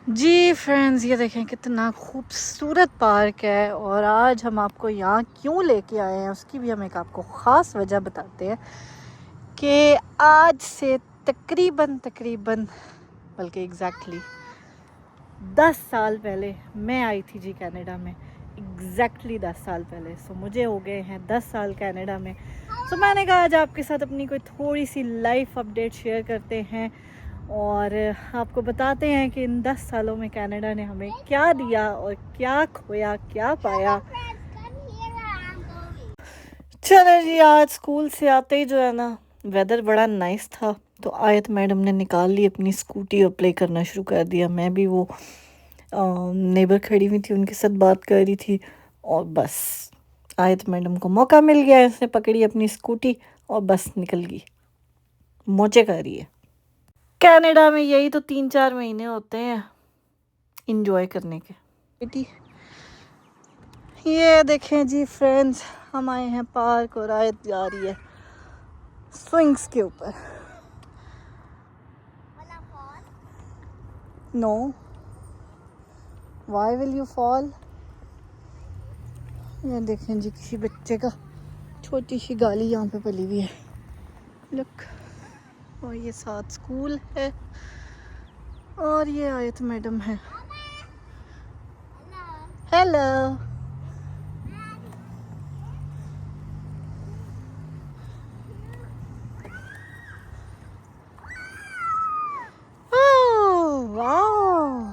جی friends, یہ دیکھیں کتنا خوبصورت پارک ہے، اور آج ہم آپ کو یہاں کیوں لے کے آئے ہیں اس کی بھی ہم ایک آپ کو خاص وجہ بتاتے ہیں کہ آج سے تقریباً بلکہ ایگزیکٹلی 10 سال پہلے میں آئی تھی جی کینیڈا میں، ایگزیکٹلی 10 سال پہلے. سو مجھے ہو گئے ہیں 10 سال کینیڈا میں. سو میں نے کہا آج آپ کے ساتھ اپنی کوئی تھوڑی سی لائف اپڈیٹ شیئر کرتے ہیں اور آپ کو بتاتے ہیں کہ ان 10 سالوں میں کینیڈا نے ہمیں کیا دیا اور کیا کھویا، کیا پایا. چلے جی، آج اسکول سے آتے ہی جو ہے نا ویدر بڑا نائس تھا، تو آیت میڈم نے نکال لی اپنی اسکوٹی اور پلے کرنا شروع کر دیا. میں بھی وہ نیبر کھڑی ہوئی تھی ان کے ساتھ بات کر رہی تھی، اور بس آیت میڈم کو موقع مل گیا، اس نے پکڑی اپنی اسکوٹی اور بس نکل گئی، موچے کر رہی ہے. کینیڈا میں یہی تو 3-4 مہینے ہوتے ہیں انجوائے کرنے کے. یہ دیکھیں جی فرینڈز، ہم آئے ہیں پارک اور آیت جا رہی ہے سوئنگس کے اوپر. نو، وائی ول یو فال؟ یہ دیکھیں جی کسی بچے کا چھوٹی سی گالی یہاں پہ پلی ہوئی ہے، لک. اور یہ ساتھ اسکول ہے اور یہ آیت میڈم ہے. ہیلو. واو،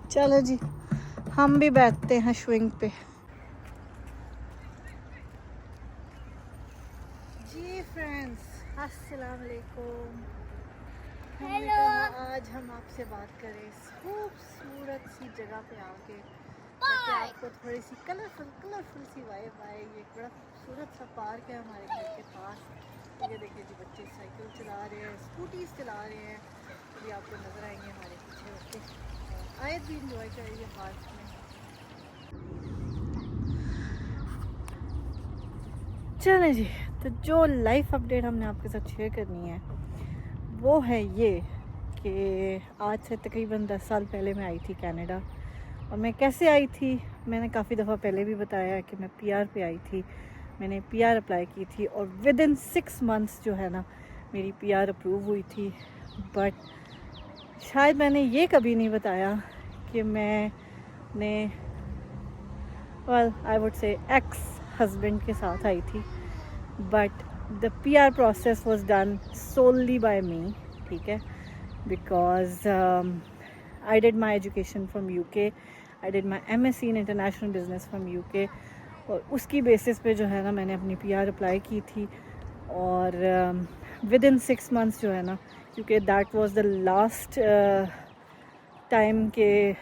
چلو جی ہم بھی بیٹھتے ہیں سوئنگ پہ. جی فرینڈز، السلام علیکم. ہم نے کہا آج ہم آپ سے بات کریں اس خوبصورت سی جگہ پہ آ کے، تاکہ آپ کو تھوڑی سی کلرفل سی وائب آئے. یہ ایک بڑا خوبصورت سا پارک ہے ہمارے گھر کے پاس. یہ دیکھیں جی بچے سائیکل چلا رہے ہیں، اسکوٹیز چلا رہے ہیں، ابھی آپ کو نظر آئیں گے ہمارے پیچھے ہوتے. آیت بھی انجوائے کر رہی ہے پارک میں. چلیں جی، تو جو لائف اپڈیٹ ہم نے آپ کے ساتھ شیئر کرنی ہے وہ ہے یہ کہ آج سے تقریباً 10 سال پہلے میں آئی تھی کینیڈا. اور میں کیسے آئی تھی میں نے کافی دفعہ پہلے بھی بتایا کہ میں پی آر پہ آئی تھی. میں نے پی آر اپلائی کی تھی اور ود ان 6 months جو ہے نا میری پی آر اپروو ہوئی تھی. بٹ شاید میں نے یہ کبھی نہیں بتایا کہ میں نے I would say ex husband کے ساتھ آئی تھی. But the P R process was done solely by me, ٹھیک ہے، because I did my education from U K. I did my M S C in international business from U K, اور اس کی basis پہ جو ہے نا میں نے اپنی پی آر اپلائی کی تھی. اور ود ان 6 months جو ہے نا، کیونکہ that was the last time کہ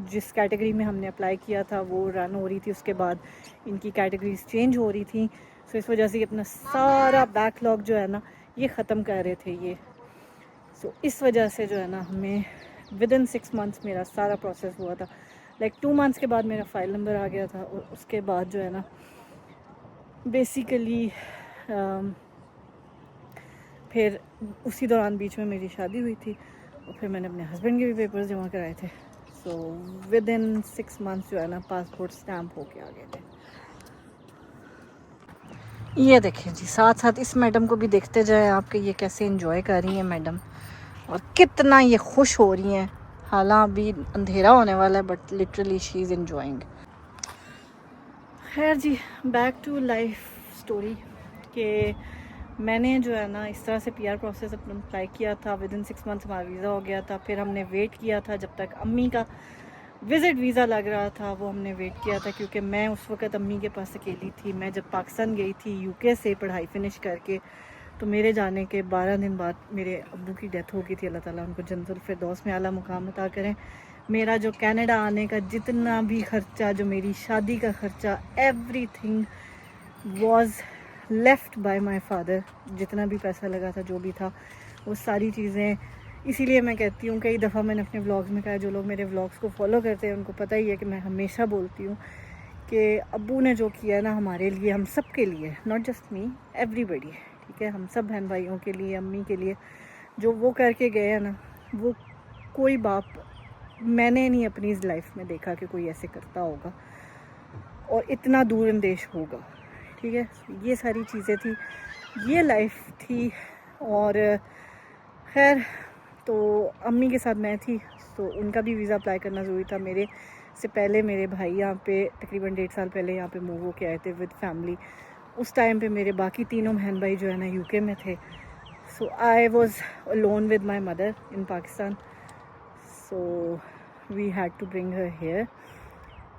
جس کیٹیگری میں ہم نے اپلائی کیا تھا وہ رن ہو رہی تھی، اس کے بعد ان کی کیٹیگریز چینج ہو رہی تھیں. سو اس وجہ سے اپنا سارا بیک لاگ جو ہے نا یہ ختم کر رہے تھے یہ. سو اس وجہ سے جو ہے نا ہمیں ود ان 6 months میرا سارا پروسیس ہوا تھا. لائک 2 months کے بعد میرا فائل نمبر آ گیا تھا، اور اس کے بعد جو ہے نا بیسیکلی پھر اسی دوران بیچ میں میری شادی ہوئی تھی، اور پھر میں نے اپنے ہسبینڈ کے بھی پیپرز جمع کرائے تھے. سو ود ان 6 months جو ہے نا پاسپورٹ اسٹیمپ ہو کے آ گئے تھے. یہ دیکھیں جی ساتھ ساتھ اس میڈم کو بھی دیکھتے جائیں آپ کہ یہ کیسے انجوائے کر رہی ہیں میڈم، اور کتنا یہ خوش ہو رہی ہیں. حالانکہ ابھی اندھیرا ہونے والا ہے but literally she is enjoying. خیر جی، بیک ٹو لائف اسٹوری کہ میں نے جو ہے نا اس طرح سے پی آر پروسیس اپنا اپلائی کیا تھا. ود ان 6 months ہمارا ویزا ہو گیا تھا. پھر ہم نے ویٹ کیا تھا جب تک امی کا وزٹ ویزا لگ رہا تھا، وہ ہم نے ویٹ کیا تھا، کیونکہ میں اس وقت امی کے پاس اکیلی تھی. میں جب پاکستان گئی تھی یو کے سے پڑھائی فنش کر کے، تو میرے جانے کے 12 دن بعد میرے ابو کی ڈیتھ ہو گئی تھی. اللہ تعالیٰ ان کو جنت الفردوس میں اعلیٰ مقام عطا کریں. میرا جو کینیڈا آنے کا جتنا بھی خرچہ، جو میری شادی کا خرچہ، every thing was left by my father. جتنا بھی پیسہ لگا تھا، جو بھی تھا، وہ ساری چیزیں. اسی لیے میں کہتی ہوں، کئی دفعہ میں نے اپنے ولاگز میں کہا، جو لوگ میرے ولاگز کو فالو کرتے ہیں ان کو پتہ ہی ہے کہ میں ہمیشہ بولتی ہوں کہ ابو نے جو کیا ہے نا ہمارے لیے، ہم سب کے لیے، ناٹ جسٹ می، ایوری بڈی، ٹھیک ہے. ہم سب بہن بھائیوں کے لیے, امی کے لیے جو وہ کر کے گئے ہیں نا, وہ کوئی باپ میں نے نہیں اپنی لائف میں دیکھا کہ کوئی ایسے کرتا ہوگا اور اتنا دور اندیش ہوگا. ٹھیک ہے, یہ ساری چیزیں تھی, یہ لائف تھی. اور خیر تو امی کے ساتھ میں تھی, تو ان کا بھی ویزا اپلائی کرنا ضروری تھا. میرے سے پہلے میرے بھائی یہاں پہ تقریباً 1.5 سال پہلے یہاں پہ موو ہو کے آئے تھے ود فیملی. اس ٹائم پہ میرے باقی تینوں بہن بھائی جو ہے نا یو کے میں تھے. So I was alone with my mother in Pakistan. So we had to bring her here.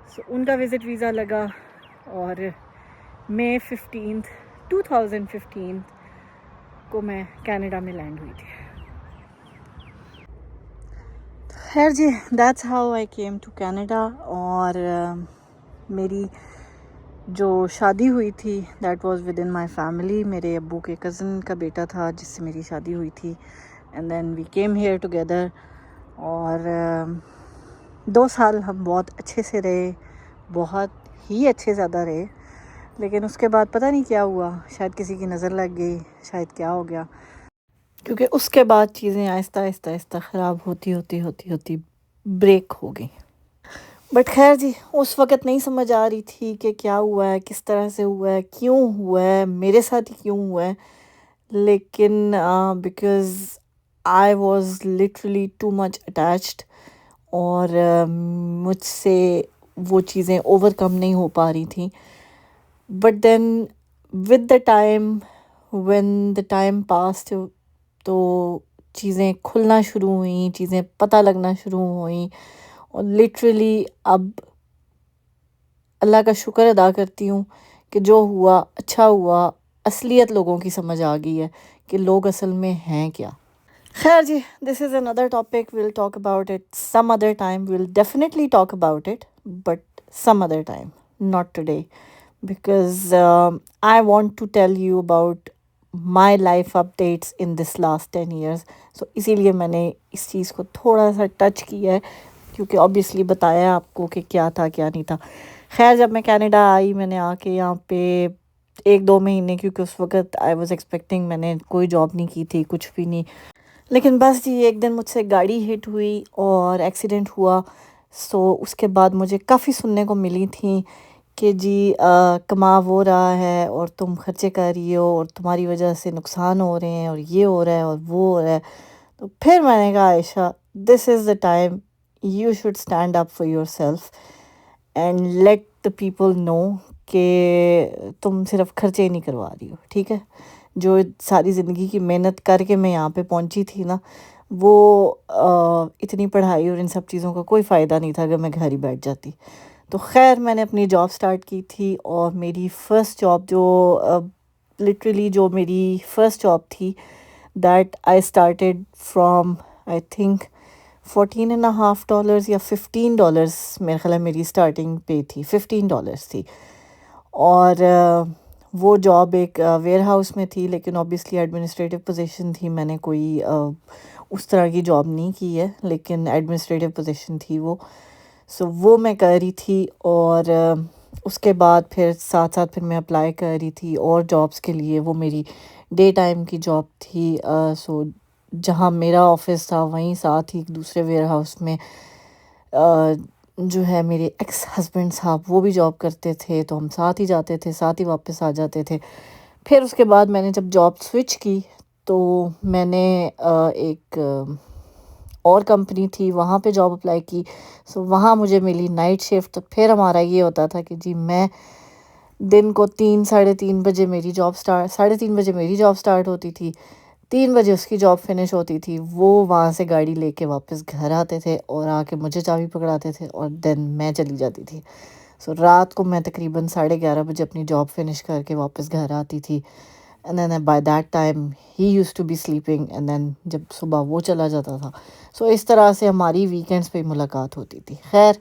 So ان کا وزٹ ویزا لگا اور May 15th 2015 کو میں کینیڈا میں لینڈ ہوئی تھی. خیر جی, that's how I came to Canada. اور میری جو شادی ہوئی تھی that was within my family. میرے ابو کے کزن کا بیٹا تھا جس سے میری شادی ہوئی تھی, and then we came here together. اور 2 سال ہم بہت اچھے سے رہے, بہت ہی اچھے زیادہ رہے. لیکن اس کے بعد پتہ نہیں کیا ہوا, شاید کسی کی نظر لگ گئی, شاید کیا ہو گیا, کیونکہ اس کے بعد چیزیں آہستہ آہستہ آہستہ خراب ہوتی بریک ہو گئی. بٹ خیر جی, اس وقت نہیں سمجھ آ رہی تھی کہ کیا ہوا ہے, کس طرح سے ہوا ہے, کیوں ہوا ہے, میرے ساتھ ہی کیوں ہوا ہے. لیکن because I was literally too much attached, اور مجھ سے وہ چیزیں اوور کم نہیں ہو پا رہی تھیں. But then with the time, when the time passed, تو چیزیں کھلنا شروع ہوئیں, چیزیں پتہ لگنا شروع ہوئیں. اور لٹرلی اب اللہ کا شکر ادا کرتی ہوں کہ جو ہوا اچھا ہوا. اصلیت لوگوں کی سمجھ آ گئی ہے کہ لوگ اصل میں ہیں کیا. خیر جی, this is another topic, we'll talk about it some other time. We'll definitely talk about it, but some other time, not today, because I want to tell you about my life updates in this last 10 years. So اسی لیے میں نے اس چیز کو تھوڑا سا touch کیا ہے, کیونکہ obviously بتایا آپ کو کہ کیا تھا کیا نہیں تھا. خیر جب میں کینیڈا آئی, میں نے آ کے یہاں پہ 1-2 مہینے, کیونکہ اس وقت آئی واز ایکسپیکٹنگ, میں نے کوئی جاب نہیں کی تھی, کچھ بھی نہیں. لیکن بس جی ایک دن مجھ سے گاڑی ہٹ ہوئی اور ایکسیڈنٹ ہوا. سو اس کے بعد مجھے کافی سننے کو ملی تھیں کہ جی کما وہ رہا ہے اور تم خرچے کر رہی ہو اور تمہاری وجہ سے نقصان ہو رہے ہیں اور یہ ہو رہا ہے اور وہ ہو رہا ہے. تو پھر میں نے کہا Ayesha, this is the time you should stand up for yourself and let the people know کہ تم صرف خرچے ہی نہیں کروا رہی ہو. ٹھیک ہے, جو ساری زندگی کی محنت کر کے میں یہاں پہ پہنچی تھی نا, وہ اتنی پڑھائی اور ان سب چیزوں کا کوئی فائدہ نہیں تھا اگر میں گھر ہی بیٹھ جاتی. تو خیر میں نے اپنی جاب سٹارٹ کی تھی, اور میری فرسٹ جاب جو لٹرلی جو میری فرسٹ جاب تھی, that I started from I think $14.5 یا $15 میرے خیال ہے میری اسٹارٹنگ پے تھی, $15 تھی. اور وہ جاب ایک ویئر ہاؤس میں تھی, لیکن اوبیسلی ایڈمنسٹریٹو پوزیشن تھی. میں نے کوئی اس طرح کی جاب نہیں کی ہے, لیکن ایڈمنسٹریٹو پوزیشن تھی وہ. سو وہ میں کر رہی تھی, اور اس کے بعد پھر ساتھ ساتھ پھر میں اپلائی کر رہی تھی اور جابس کے لیے. وہ میری ڈے ٹائم کی جاب تھی. سو جہاں میرا آفس تھا وہیں ساتھ ہی ایک دوسرے ویئر ہاؤس میں جو ہے میرے ایکس ہسبینڈ صاحب وہ بھی جاب کرتے تھے, تو ہم ساتھ ہی جاتے تھے, ساتھ ہی واپس آ جاتے تھے. پھر اس کے بعد میں نے جب جاب سوئچ کی تو میں نے ایک اور کمپنی تھی وہاں پہ جاب اپلائی کی. سو وہاں مجھے ملی نائٹ شفٹ. تو پھر ہمارا یہ ہوتا تھا کہ جی میں دن کو 3-3:30 بجے میری جاب 3:30 بجے میری جاب سٹارٹ ہوتی تھی, 3 بجے اس کی جاب فنش ہوتی تھی. وہ وہاں سے گاڑی لے کے واپس گھر آتے تھے اور آ کے مجھے چابی پکڑاتے تھے, اور دین میں چلی جاتی تھی. سو رات کو میں تقریباً 11:30 بجے اپنی جاب فنش کر کے واپس گھر آتی تھی. And then by that time he used to be sleeping, and then جب صبح وہ چلا جاتا تھا. سو اس طرح سے ہماری ویکینڈس پہ ملاقات ہوتی تھی. خیر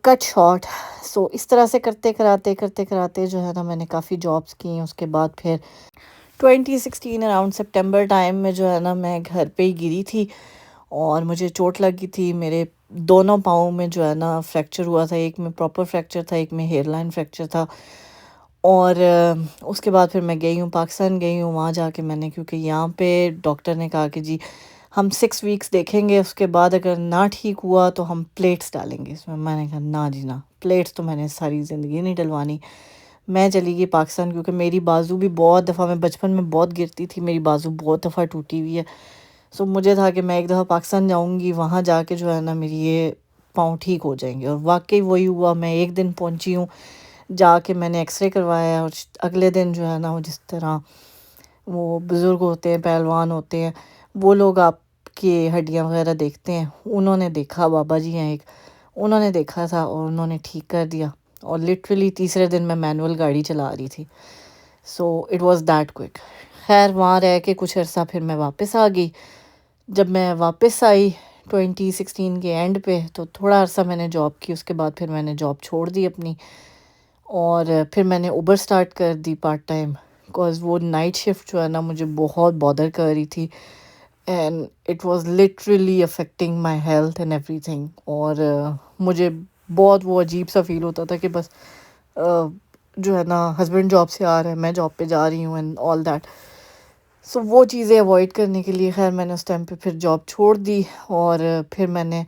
کٹ شارٹ, سو اس طرح سے کرتے کراتے جو ہے نا میں نے کافی جابس کی. اس کے بعد پھر 2016 اراؤنڈ سپٹمبر ٹائم میں جو ہے نا میں گھر پہ ہی گری تھی, اور مجھے چوٹ لگی تھی. میرے دونوں پاؤں میں جو ہے نا فریکچر ہوا تھا, ایک میں پراپر فریکچر تھا, ایک میں ہیئر لائن فریکچر تھا. اور اس کے بعد پھر میں گئی ہوں پاکستان گئی ہوں. وہاں جا کے میں نے کیونکہ یہاں پہ ڈاکٹر نے کہا کہ جی ہم 6 ویکس دیکھیں گے, اس کے بعد اگر نہ ٹھیک ہوا تو ہم پلیٹس ڈالیں گے اس میں. میں نے کہا نہ جی نہ, پلیٹس تو میں نے ساری زندگی نہیں ڈلوانی. میں چلی گئی پاکستان کیونکہ میری بازو بھی بہت دفعہ, میں بچپن میں بہت گرتی تھی, میری بازو بہت دفعہ ٹوٹی ہوئی ہے. سو مجھے تھا کہ میں ایک دفعہ پاکستان جاؤں گی, وہاں جا کے جو ہے نا میری یہ پاؤں ٹھیک ہو جائیں گے. اور واقعی وہی ہوا. میں ایک دن پہنچی ہوں, جا کے میں نے ایکس رے کروایا, اور اگلے دن جو ہے نا وہ جس طرح وہ بزرگ ہوتے ہیں, پہلوان ہوتے ہیں, وہ لوگ آپ کی ہڈیاں وغیرہ دیکھتے ہیں, انہوں نے دیکھا, بابا جی ہیں ایک, انہوں نے دیکھا تھا اور انہوں نے ٹھیک کر دیا. اور لٹرلی تیسرے دن میں مینول گاڑی چلا رہی تھی. So it was that quick. خیر وہاں رہ کے کچھ عرصہ پھر میں واپس آ گئی. جب میں واپس آئی 2016 کے اینڈ پہ, تو تھوڑا عرصہ میں نے جاب کی, اس کے بعد پھر میں نے جاب چھوڑ دی اپنی, اور پھر میں نے اوبر سٹارٹ کر دی پارٹ ٹائم. بیکاز وہ نائٹ شفٹ جو ہے نا مجھے بہت بادر کر رہی تھی, and it was literally affecting my health and every thing. اور مجھے بہت وہ عجیب سا فیل ہوتا تھا کہ بس جو ہے نا ہسبینڈ جاب سے آ رہا ہے, میں جاب پہ جا رہی ہوں اینڈ آل دیٹ. سو وہ چیزیں اوائڈ کرنے کے لیے خیر میں نے اس ٹائم پہ پھر جاب چھوڑ دی, اور پھر میں نے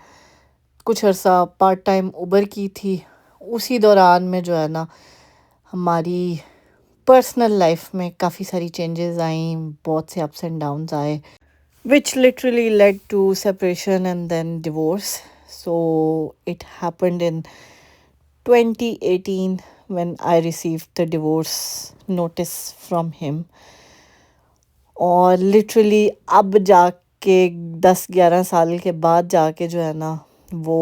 کچھ عرصہ پارٹ ٹائم اوبر کی تھی. اسی دوران میں جو ہے نا ہماری پرسنل لائف میں کافی ساری چینجز آئیں, بہت سے اپس اینڈ ڈاؤنز آئے, which literally led to separation and then divorce. So it happened in 2018 when I received the divorce notice from him. اور لٹرلی اب جا کے 10-11 سال کے بعد جا کے جو ہے نا وہ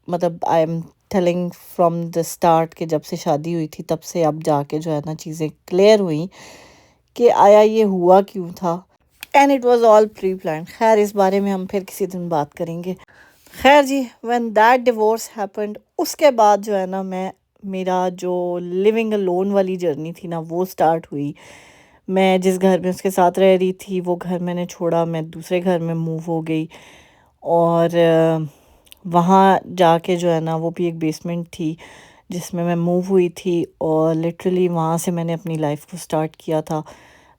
مطلب I am telling from the start کہ جب سے شادی ہوئی تھی تب سے اب جا کے جو ہے نا چیزیں کلیئر ہوئیں کہ آیا یہ ہوا کیوں تھا. And it was all pre planned. خیر اس بارے میں ہم پھر کسی دن بات کریں گے. خیر جی, وین دیٹ ڈیورس ہیپنڈ, اس کے بعد جو ہے نا میرا جو لیونگ alone والی جرنی تھی نا وہ اسٹارٹ ہوئی. میں جس گھر میں اس کے ساتھ رہ رہی تھی وہ گھر میں نے چھوڑا, میں دوسرے گھر میں موو ہو گئی, اور وہاں جا کے جو ہے نا وہ بھی ایک بیسمنٹ تھی جس میں موو ہوئی تھی, اور لٹرلی وہاں سے میں نے اپنی لائف کو اسٹارٹ کیا تھا.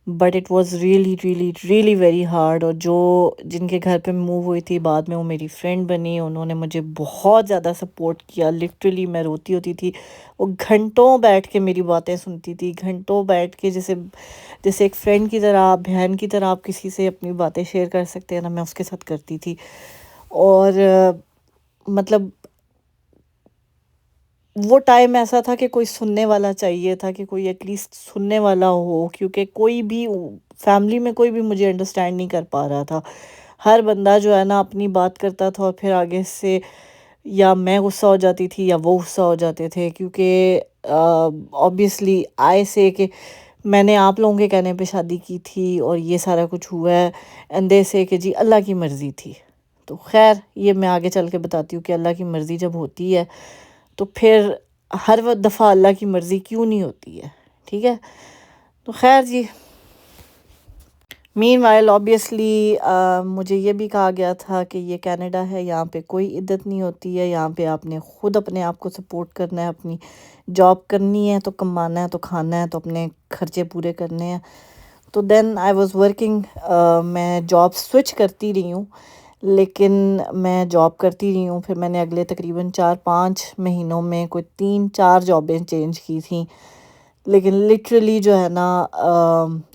But it was really really really very hard. اور جو جن کے گھر پہ موو ہوئی تھی بعد میں وہ میری فرینڈ بنی, انہوں نے مجھے بہت زیادہ سپورٹ کیا. لٹرلی میں روتی ہوتی تھی, وہ گھنٹوں بیٹھ کے میری باتیں سنتی تھی, گھنٹوں بیٹھ کے جیسے ایک فرینڈ کی طرح, بہن کی طرح آپ کسی سے اپنی باتیں شیئر کر سکتے ہیں نا, میں اس کے ساتھ کرتی تھی. اور مطلب وہ ٹائم ایسا تھا کہ کوئی سننے والا چاہیے تھا, کہ کوئی ایٹ لیسٹ سننے والا ہو, کیونکہ کوئی بھی فیملی میں کوئی بھی مجھے انڈرسٹینڈ نہیں کر پا رہا تھا. ہر بندہ جو ہے نا اپنی بات کرتا تھا, اور پھر آگے سے یا میں غصہ ہو جاتی تھی یا وہ غصہ ہو جاتے تھے, کیونکہ آبویسلی آئے سے کہ میں نے آپ لوگوں کے کہنے پہ شادی کی تھی اور یہ سارا کچھ ہوا ہے, اینڈ دے سے کہ جی اللہ کی مرضی تھی. تو خیر یہ میں آگے چل کے بتاتی ہوں کہ اللہ کی مرضی جب ہوتی ہے تو پھر ہر دفعہ اللہ کی مرضی کیوں نہیں ہوتی ہے, ٹھیک ہے. تو خیر جی, مین وائل آبویسلی مجھے یہ بھی کہا گیا تھا کہ یہ کینیڈا ہے, یہاں پہ کوئی عدت نہیں ہوتی ہے, یہاں پہ آپ نے خود اپنے آپ کو سپورٹ کرنا ہے, اپنی جاب کرنی ہے تو کمانا ہے تو کھانا ہے تو اپنے خرچے پورے کرنے ہیں. تو دین آئی واز ورکنگ, میں جاب سوئچ کرتی رہی ہوں, لیکن میں جاب کرتی رہی ہوں. پھر میں نے اگلے تقریباً 4-5 مہینوں میں کوئی 3-4 جابیں چینج کی تھیں, لیکن لٹرلی جو ہے نا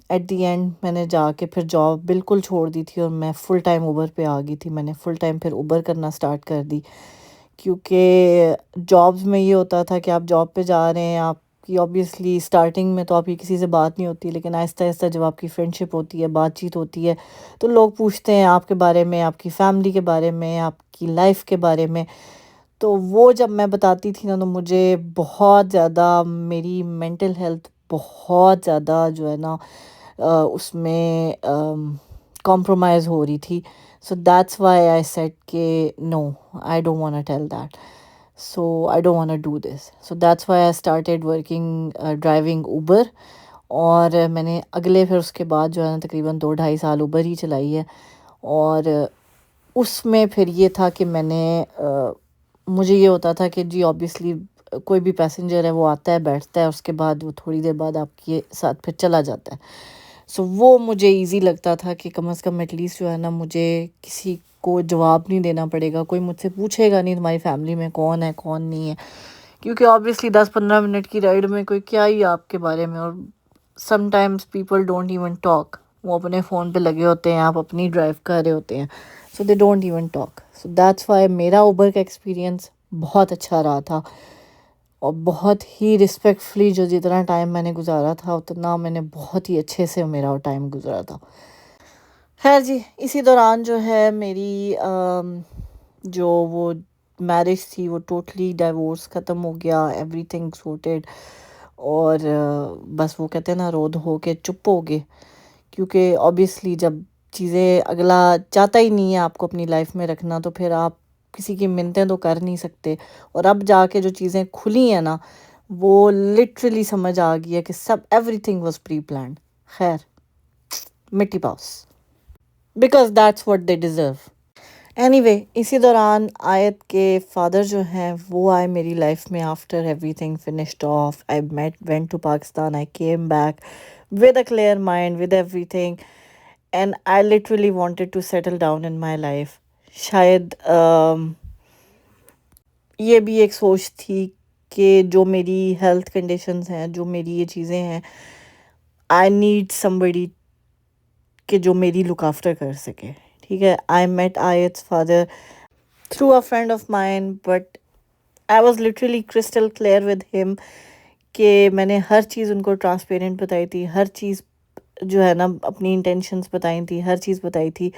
ایٹ دی اینڈ میں نے جا کے پھر جاب بالکل چھوڑ دی تھی, اور میں فل ٹائم اوبر پہ آ گئی تھی. میں نے فل ٹائم پھر اوبر کرنا اسٹارٹ کر دی, کیونکہ جابز میں یہ ہوتا تھا کہ آپ جاب پہ جا رہے ہیں, آپ کی آبویسلی اسٹارٹنگ میں تو آپ کی کسی سے بات نہیں ہوتی, لیکن آہستہ آہستہ جب آپ کی فرینڈ شپ ہوتی ہے, بات چیت ہوتی ہے, تو لوگ پوچھتے ہیں آپ کے بارے میں, آپ کی فیملی کے بارے میں, آپ کی لائف کے بارے میں. تو وہ جب میں بتاتی تھی نا تو مجھے بہت زیادہ میری مینٹل ہیلتھ بہت زیادہ جو ہے نا اس میں کمپرومائز ہو رہی تھی. So that's why I said کہ no, I don't want to tell that, so I don't want to do this. So that's why I started working driving Uber. اور میں نے اگلے پھر اس کے بعد جو ہے نا تقریباً 2-2.5 سال اوبر ہی چلائی ہے. اور اس میں پھر یہ تھا کہ میں نے مجھے یہ ہوتا تھا کہ جی آبویسلی کوئی بھی پیسنجر ہے وہ آتا ہے بیٹھتا ہے، اس کے بعد وہ تھوڑی دیر بعد آپ کے ساتھ پھر چلا جاتا ہے. سو وہ مجھے ایزی لگتا تھا کہ کم از کم ایٹ لیسٹ جو ہے نا مجھے کسی کو جواب نہیں دینا پڑے گا، کوئی مجھ سے پوچھے گا نہیں تمہاری فیملی میں کون ہے کون نہیں ہے، کیونکہ آبویسلی 10-15 منٹ کی رائڈ میں کوئی کیا ہی آپ کے بارے میں. اور some times people don't even talk, وہ اپنے فون پہ لگے ہوتے ہیں، آپ اپنی ڈرائیو کر رہے ہوتے ہیں، so they don't even talk. So that's why میرا اوبر کا ایکسپیرئنس بہت اچھا رہا تھا، اور بہت ہی رسپیکٹفلی جو جتنا ٹائم میں نے گزارا تھا اتنا میں نے بہت ہی اچھے سے میرا ٹائم گزارا تھا. خیر جی، اسی دوران جو ہے میری جو وہ میرج تھی وہ ٹوٹلی ڈائیورس ختم ہو گیا، ایوری تھنگ سورٹیڈ. اور بس وہ کہتے ہیں نا رو دھو کے چپ ہو گئے، کیونکہ آبویسلی جب چیزیں اگلا چاہتا ہی نہیں ہے آپ کو اپنی لائف میں رکھنا تو پھر آپ کسی کی منتیں تو کر نہیں سکتے. اور اب جا کے جو چیزیں کھلی ہیں نا وہ لٹرلی سمجھ آ گئی ہے کہ سب everything was pre planned. خیر مٹی پاس، because that's what they deserve. Anyway, اسی دوران آیت کے فادر جو ہیں وہ آئے میری لائف میں after everything finished off. I went to Pakistan, I came back with a clear mind with everything, and I literally wanted to settle down in my life. شاید یہ بھی ایک سوچ تھی کہ جو میری ہیلتھ کنڈیشنز ہیں، جو میری یہ چیزیں ہیں، آئی نیڈ somebody کہ جو میری لک آفٹر کر سکے. ٹھیک ہے، I met Ayat's father through a friend of mine, but I was literally crystal clear with him کہ میں نے ہر چیز ان کو ٹرانسپیرنٹ بتائی تھی، ہر چیز جو ہے نا اپنی انٹینشنس بتائی تھی، ہر چیز بتائی تھی.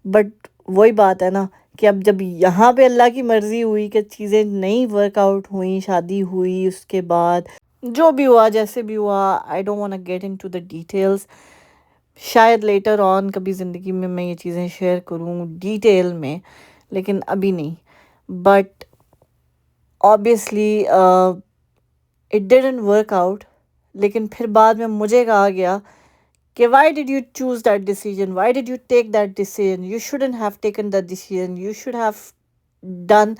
بٹ وہی بات ہے نا کہ اب جب یہاں پہ اللہ کی مرضی ہوئی کہ چیزیں نہیں ورک آؤٹ ہوئیں، شادی ہوئی، اس کے بعد جو بھی ہوا جیسے بھی ہوا، I don't want get into the details. شاید لیٹر آن کبھی زندگی میں یہ چیزیں شیئر کروں ڈیٹیل میں، لیکن ابھی نہیں. But obviously it didn't work out. لیکن پھر بعد میں مجھے کہا گیا کہ why did you choose that decision, why did you take that decision, you shouldn't have taken that decision, you should have done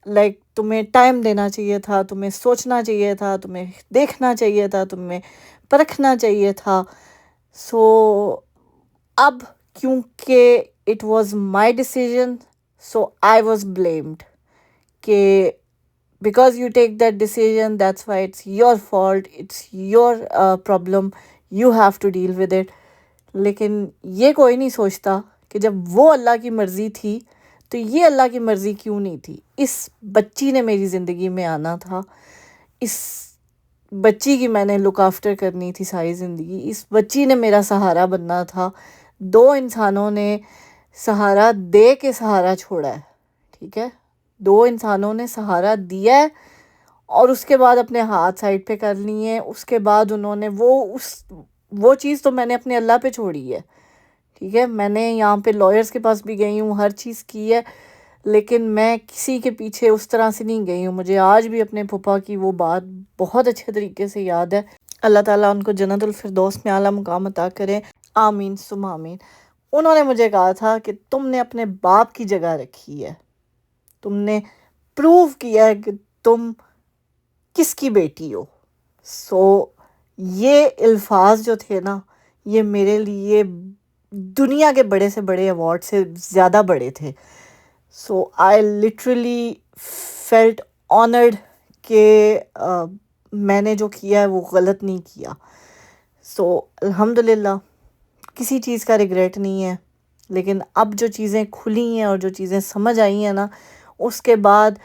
like تمہیں ٹائم دینا چاہیے تھا، تمہیں سوچنا چاہیے تھا، تمہیں دیکھنا چاہیے تھا، تمہیں پرکھنا چاہیے تھا. سو اب کیونکہ it was my decision, so I was blamed کہ because you take that decision, that's why it's your fault, it's your problem, you have to deal with it. لیکن یہ کوئی نہیں سوچتا کہ جب وہ اللہ کی مرضی تھی تو یہ اللہ کی مرضی کیوں نہیں تھی. اس بچی نے میری زندگی میں آنا تھا، اس بچی کی میں نے لک آفٹر کرنی تھی ساری زندگی، اس بچی نے میرا سہارا بننا تھا. دو انسانوں نے سہارا دے کے سہارا چھوڑا ہے. ٹھیک ہے، دو انسانوں نے سہارا دیا ہے اور اس کے بعد اپنے ہاتھ سائڈ پہ کر لیے ہیں. اس کے بعد انہوں نے وہ چیز تو میں نے اپنے اللہ پہ چھوڑی ہے. ٹھیک ہے، میں نے یہاں پہ لائرز کے پاس بھی گئی ہوں، ہر چیز کی ہے، لیکن میں کسی کے پیچھے اس طرح سے نہیں گئی ہوں. مجھے آج بھی اپنے پھپھا کی وہ بات بہت اچھے طریقے سے یاد ہے. اللہ تعالیٰ ان کو جنت الفردوس میں اعلیٰ مقام عطا کرے، آمین ثم آمین. انہوں نے مجھے کہا تھا کہ تم نے اپنے باپ کی جگہ رکھی ہے، تم نے پروو کیا ہے کہ تم کس کی بیٹی ہو. سو یہ الفاظ جو تھے نا یہ میرے لیے دنیا کے بڑے سے بڑے ایوارڈ سے زیادہ بڑے تھے. So I literally felt honoured کہ میں نے جو کیا ہے وہ غلط نہیں کیا. سو الحمدللہ کسی چیز کا ریگریٹ نہیں ہے. لیکن اب جو چیزیں کھلی ہیں اور جو چیزیں سمجھ آئی ہیں نا، اس کے بعد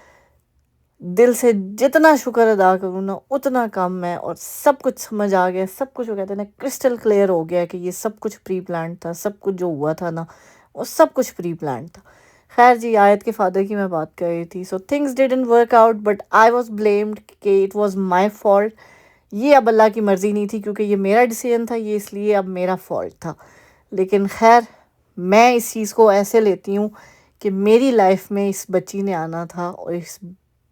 دل سے جتنا شکر ادا کروں نا اتنا کم ہے. اور سب کچھ سمجھ آ گیا، سب کچھ وہ کہتے ہیں نا کرسٹل کلیئر ہو گیا کہ یہ سب کچھ پری پلانڈ تھا. سب کچھ جو ہوا تھا نا وہ سب کچھ پری پلانڈ تھا. خیر جی، آیت کے فادر کی میں بات کر رہی تھی. So things didn't work out but I was blamed کہ اٹ واز مائی فالٹ. یہ اب اللہ کی مرضی نہیں تھی کیونکہ یہ میرا ڈیسیجن تھا، یہ اس لیے اب میرا فالٹ تھا. لیکن خیر میں اس چیز کو ایسے لیتی ہوں کہ میری لائف میں اس بچی نے آنا تھا اور اس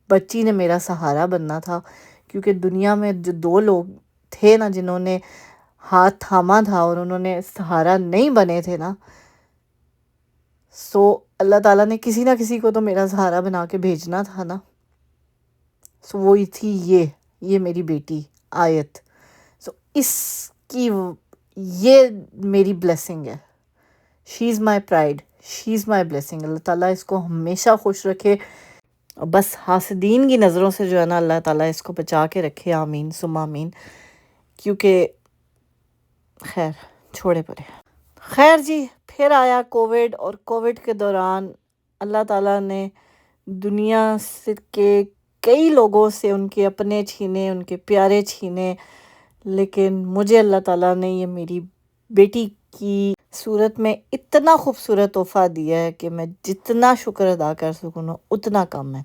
بچی نے میرا سہارا بننا تھا. کیونکہ دنیا میں جو دو لوگ تھے نا جنہوں نے ہاتھ تھاما تھا اور انہوں نے سہارا نہیں بنے تھے نا، سو اللہ تعالیٰ نے کسی نہ کسی کو تو میرا سہارا بنا کے بھیجنا تھا نا. سو وہی تھی یہ میری بیٹی آیت. سو اس کی یہ میری بلیسنگ ہے. شی از my pride, she is my blessing. اللہ تعالیٰ اس کو ہمیشہ خوش رکھے, بس حاسدین کی نظروں سے جو ہے نا اللہ تعالیٰ اس کو بچا کے رکھے. آمین ثم آمین. کیونکہ خیر چھوڑے پرے. خیر جی, پھر آیا کووڈ, اور کووڈ کے دوران اللہ تعالیٰ نے دنیا کے کئی لوگوں سے ان کے اپنے چھینے, ان کے پیارے چھینے, لیکن مجھے اللہ تعالیٰ نے یہ میری بیٹی کی صورت میں اتنا خوبصورت تحفہ دیا ہے کہ میں جتنا شکر ادا کر سکوں نا اتنا کم ہے.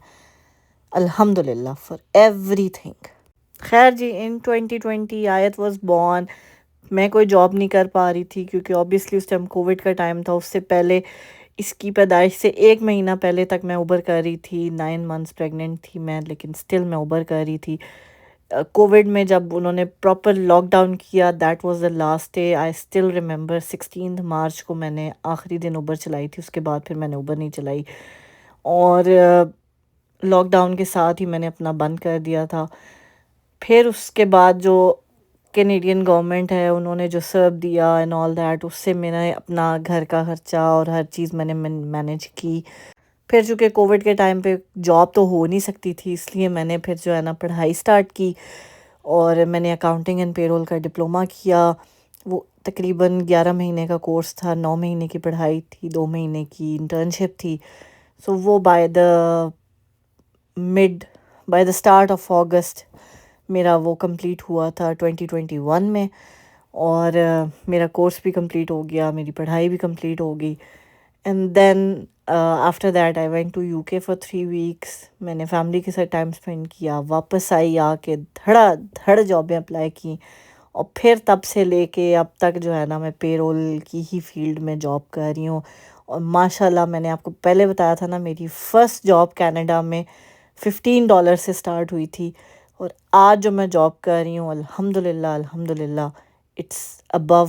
الحمدللہ فار ایوری تھنگ. خیر جی, ان 2020 آیت واز بورن. میں کوئی جاب نہیں کر پا رہی تھی کیونکہ اوبیسلی اس ٹائم کووڈ کا ٹائم تھا. اس سے پہلے, اس کی پیدائش سے 1 مہینہ پہلے تک میں اوبر کر رہی تھی. 9 months پریگننٹ تھی میں, لیکن سٹل میں اوبر کر رہی تھی. کووڈ میں جب انہوں نے پراپر لاک ڈاؤن کیا, that was the last day. I still remember 16 March کو میں نے آخری دن اوبر چلائی تھی. اس کے بعد پھر میں نے اوبر نہیں چلائی, اور لاک ڈاؤن کے ساتھ ہی میں نے اپنا بند کر دیا تھا. پھر اس کے بعد جو کینیڈین گورنمنٹ ہے انہوں نے جو سرب دیا اینڈ آل دیٹ, اس سے میں نے اپنا گھر کا خرچہ اور ہر چیز میں نے مینیج کی. پھر چونکہ کووڈ کے ٹائم پہ جاب تو ہو نہیں سکتی تھی, اس لیے میں نے پھر جو ہے نا پڑھائی سٹارٹ کی, اور میں نے اکاؤنٹنگ اینڈ پیرول کا ڈپلومہ کیا. وہ تقریباً 11 مہینے کا کورس تھا, 9 مہینے کی پڑھائی تھی, 2 مہینے کی انٹرنشپ تھی. سو وہ by the start of August میرا وہ کمپلیٹ ہوا تھا 2021 میں, اور میرا کورس بھی کمپلیٹ ہو گیا, میری پڑھائی بھی کمپلیٹ ہو گئی. And then after that I went to UK for 3 weeks. میں نے فیملی کے ساتھ ٹائم اسپینڈ کیا, واپس آئی, آ کے دھڑ جابیں اپلائی کی, اور پھر تب سے لے کے اب تک جو ہے نا میں پے رول کی ہی فیلڈ میں جاب کر رہی ہوں. اور ماشاء اللہ میں نے آپ کو پہلے بتایا تھا نا, میری فرسٹ جاب کینیڈا میں $15 سے سٹارٹ ہوئی تھی, اور آج جو میں جاب کر رہی ہوں الحمدللہ it's about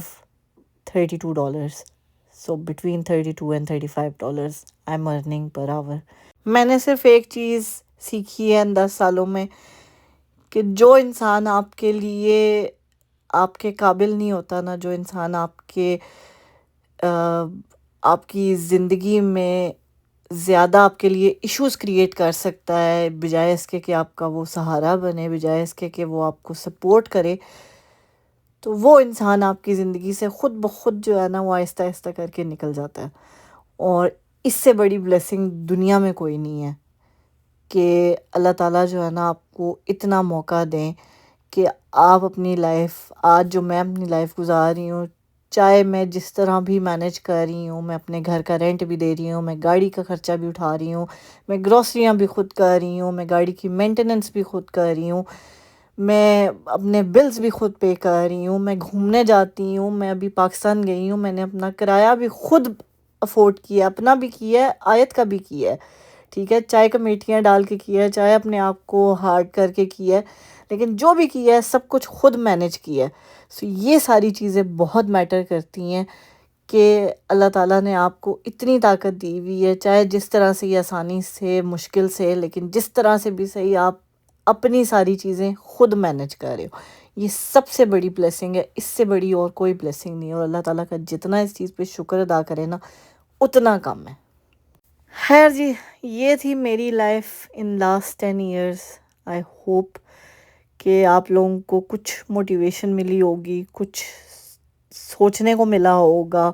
$32. So between $32 and $35 I am earning per hour. میں نے صرف ایک چیز سیکھی ہے ان 10 سالوں میں, کہ جو انسان آپ کے لیے آپ کے قابل نہیں ہوتا نا, جو انسان آپ کی زندگی میں زیادہ آپ کے لیے ایشوز کریٹ کر سکتا ہے, بجائے اس کے کہ آپ کا وہ سہارا بنے, بجائے اس کے کہ وہ آپ کو سپورٹ کرے, تو وہ انسان آپ کی زندگی سے خود بخود جو ہے نا وہ آہستہ آہستہ کر کے نکل جاتا ہے. اور اس سے بڑی بلیسنگ دنیا میں کوئی نہیں ہے کہ اللہ تعالیٰ جو ہے نا آپ کو اتنا موقع دیں کہ آپ اپنی لائف, آج جو میں اپنی لائف گزار رہی ہوں, چاہے میں جس طرح بھی مینیج کر رہی ہوں, میں اپنے گھر کا رینٹ بھی دے رہی ہوں, میں گاڑی کا خرچہ بھی اٹھا رہی ہوں, میں گروسریاں بھی خود کر رہی ہوں, میں گاڑی کی مینٹیننس بھی خود کر رہی ہوں, میں اپنے بلز بھی خود پے کر رہی ہوں, میں گھومنے جاتی ہوں, میں ابھی پاکستان گئی ہوں, میں نے اپنا کرایہ بھی خود افورڈ کیا, اپنا بھی کیا ہے, آیت کا بھی کیا ہے, ٹھیک ہے, چاہے کمیٹیاں ڈال کے کیا ہے, چاہے اپنے آپ کو ہارڈ کر کے کیا ہے, لیکن جو بھی کیا ہے سب کچھ خود مینیج کیا ہے. سو یہ ساری چیزیں بہت میٹر کرتی ہیں کہ اللہ تعالیٰ نے آپ کو اتنی طاقت دی ہوئی ہے, چاہے جس طرح سے یہ آسانی سے مشکل سے, لیکن جس طرح سے بھی صحیح آپ اپنی ساری چیزیں خود مینیج کر رہے ہو. یہ سب سے بڑی بلیسنگ ہے, اس سے بڑی اور کوئی بلیسنگ نہیں ہے, اور اللہ تعالیٰ کا جتنا اس چیز پہ شکر ادا کرے نا اتنا کم ہے. خیر جی, یہ تھی میری life in last 10 years. I hope کہ آپ لوگوں کو کچھ موٹیویشن ملی ہوگی, کچھ سوچنے کو ملا ہوگا.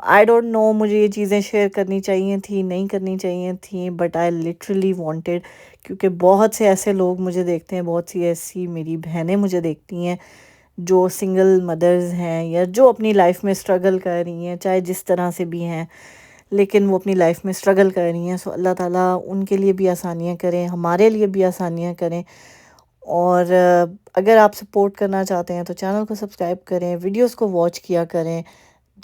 آئی ڈونٹ نو مجھے یہ چیزیں شیئر کرنی چاہیے تھیں, نہیں کرنی چاہیے تھیں, بٹ آئی لٹرلی وانٹیڈ, کیونکہ بہت سے ایسے لوگ مجھے دیکھتے ہیں, بہت سی ایسی میری بہنیں مجھے دیکھتی ہیں جو سنگل مدرز ہیں یا جو اپنی لائف میں اسٹرگل کر رہی ہیں, چاہے جس طرح سے بھی ہیں, لیکن وہ اپنی لائف میں اسٹرگل کر رہی ہیں. سو اللہ تعالیٰ ان کے لیے بھی آسانیاں کریں, ہمارے لیے بھی آسانیاں کریں. اور اگر آپ سپورٹ کرنا چاہتے ہیں تو چینل کو سبسکرائب کریں, ویڈیوز کو واچ کیا کریں.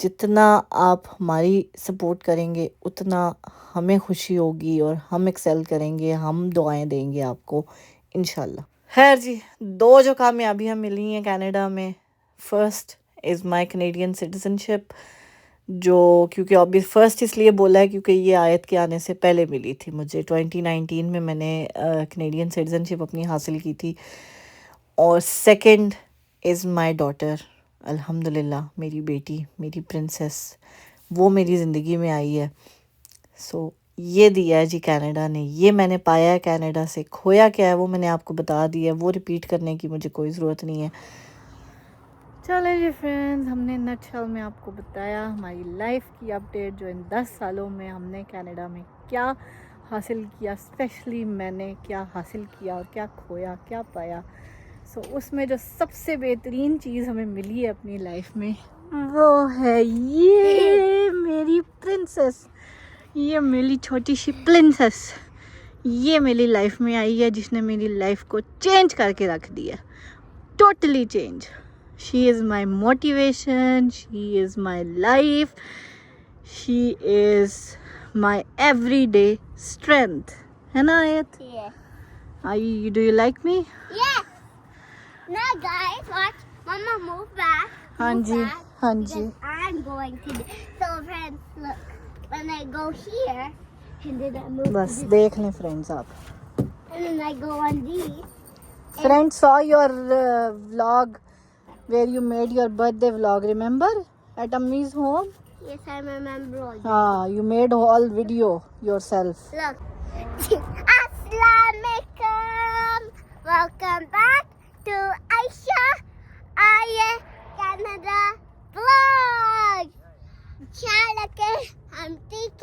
جتنا آپ ہماری سپورٹ کریں گے اتنا ہمیں خوشی ہوگی, اور ہم ایکسیل کریں گے, ہم دعائیں دیں گے آپ کو انشاءاللہ. خیر جی, 2 جو کامیابیاں ملی ہیں کینیڈا میں, first is my Canadian citizenship, جو کیونکہ ابھی فرسٹ اس لیے بولا ہے کیونکہ یہ آیت کے آنے سے پہلے ملی تھی مجھے. 2019 میں نے کینیڈین سٹیزن شپ اپنی حاصل کی تھی. اور سیکنڈ از مائی ڈاٹر, الحمد للہ میری بیٹی, میری پرنسس, وہ میری زندگی میں آئی ہے. سو یہ دیا ہے جی کینیڈا نے, یہ میں نے پایا ہے کینیڈا سے. کھویا کیا ہے وہ میں نے آپ کو بتا دیا ہے, وہ ریپیٹ کرنے کی مجھے کوئی ضرورت نہیں ہے. چلیں جی فرینڈز, ہم نے نٹ شل میں آپ کو بتایا ہماری لائف کی اپڈیٹ, جو ان 10 سالوں میں ہم نے کینیڈا میں کیا حاصل کیا, اسپیشلی میں نے کیا حاصل کیا اور کیا کھویا, کیا پایا. سو اس میں جو سب سے بہترین چیز ہمیں ملی ہے اپنی لائف میں, وہ ہے یہ میری پرنسس, یہ میری چھوٹی سی پرنسس. یہ میری لائف میں آئی ہے جس نے میری لائف کو چینج کر کے رکھ دیا, totally change. She is my motivation, she is my life, she is my everyday strength. ہے نا آیت؟ Yeah. Do you like me? Yes. Now guys, watch. Mama move back. ہاں Move جی, back, ہاں جی. because I'm going to. So friends, look. When I go here, and then I move بس to this, دیکھ لیں friends آپ. and then I go on these. Friends saw your vlog where you made your birthday vlog, remember? At Ammi's home? Yes, I remember all that. Ah, you made whole video yourself. Look. Assalamualaikum. Welcome back to Aisha Aya Canada vlog. Chalake, I'm TK.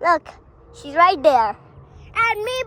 Look, she's right there. And me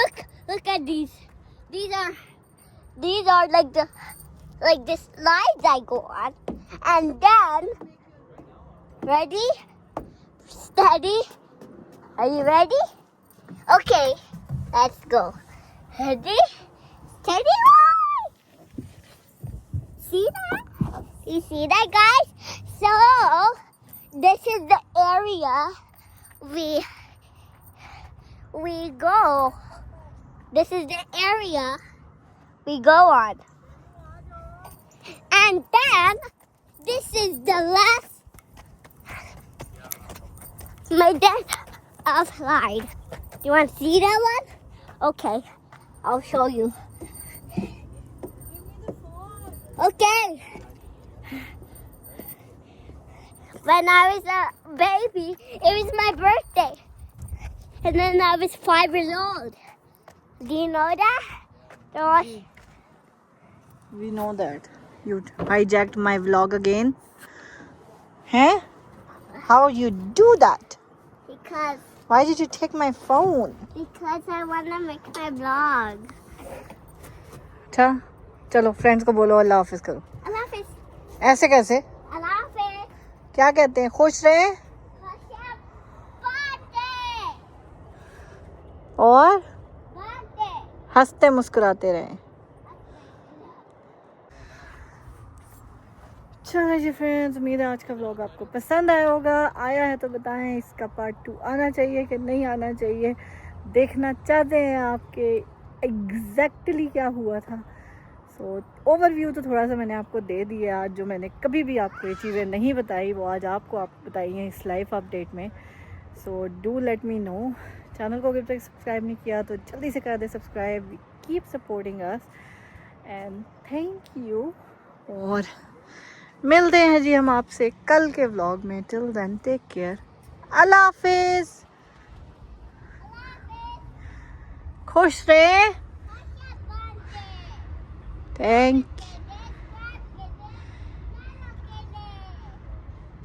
Look at these. These are like the slides I go on. And then, ready? Steady. Are you ready? Okay, let's go. Ready? Steady. See that? You see that, guys? So, this is the area we go. This is the area we go on. And then, this is the last, my dad slide. You want to see that one? Okay, I'll show you. Okay. When I was a baby, it was my birthday. And then I was 5 years old. Do you know that? We know that. You hijacked my vlog again. Huh? How you do that? Because Why did you take my phone? I want to make my vlog. اچھا چلو friends کو بولو اللہ حافظ کرو. Allah Hafiz. ایسے کیسے, Allah Hafiz. کیا کہتے ہیں, خوش رہیں Birthday. اور Birthday. ہنستے مسکراتے رہیں. چلو جی فرینڈز, امید ہے آج کا ولاگ آپ کو پسند آیا ہوگا. آیا ہے تو بتائیں اس کا پارٹ 2 آنا چاہیے کہ نہیں آنا چاہیے. دیکھنا چاہتے ہیں آپ کے ایگزیکٹلی کیا ہوا تھا. سو اوور ویو تو تھوڑا سا میں نے آپ کو دے دیا آج, جو میں نے کبھی بھی آپ کو یہ چیزیں نہیں بتائی وہ آج آپ کو بتائی ہیں اس لائف اپڈیٹ میں. So do let me know. Channel کو اگر تک سبسکرائب نہیں کیا تو جلدی سے کر دیں subscribe. Keep supporting us and thank you. اور ملتے ہیں جی ہم آپ سے کل کے ولاگ میں. ٹل دین ٹیک کیئر. اللہ حافظ. خوش رہے. تھینک.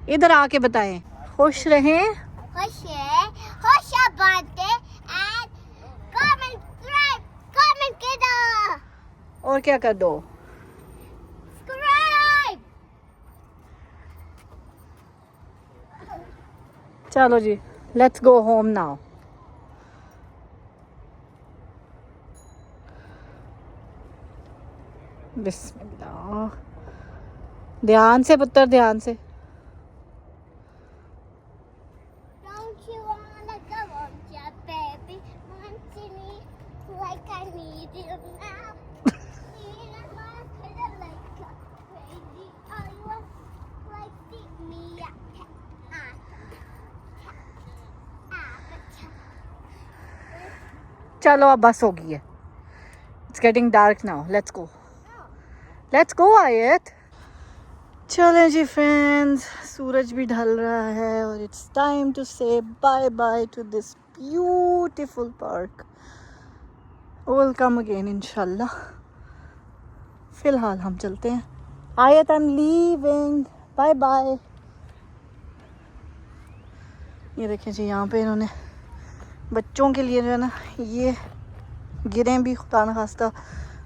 ادھر آ کے بتائیں. خوش رہیں. خوش birthday and comment kiddo. اور کیا کر دو. Subscribe. چلو جی لیٹس گو ہوم ناؤ. بسم اللہ. دھیان سے پتر, دھیان سے. Don't you wanna go on your baby? Want to me like I need you now. Need a like a چلو اب بس ہو گئی ہے. It's getting dark now. Let's go Ayat. چلیں جی فرینڈز, سورج بھی ڈھل رہا ہے اور it's time to say bye bye to this beautiful park. Will come again انشاءاللہ. فی الحال ہم چلتے ہیں. Ayat I am leaving. Bye bye. یہ دیکھیں جی, یہاں پہ انہوں نے بچوں کے لیے جو ہے نا, یہ گریں بھی خدا نخواستہ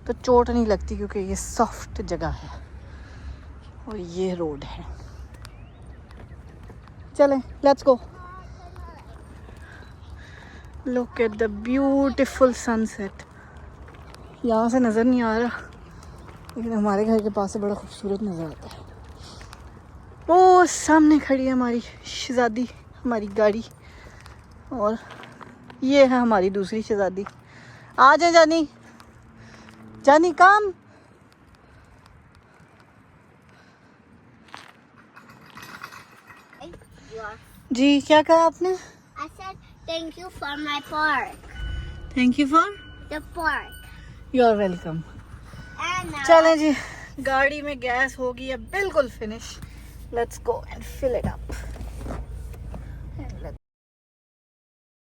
تو چوٹ نہیں لگتی کیونکہ یہ سافٹ جگہ ہے اور یہ روڈ ہے. چلیں let's go. Look at the beautiful sunset. یہاں سے نظر نہیں آ رہا لیکن ہمارے گھر کے پاس سے بڑا خوبصورت نظر آتا ہے. وہ سامنے کھڑی ہے ہماری شہزادی, ہماری گاڑی, اور یہ ہے ہماری دوسری شہزادی. آ جائیں جانی, جانی کام. جی کیا کہا آپ نے؟ I said thank you for my park. Thank you for. The park. You are welcome. And now چلیں جی, گاڑی میں گیس ہوگی ہے بالکل finish. Let's go and fill it up.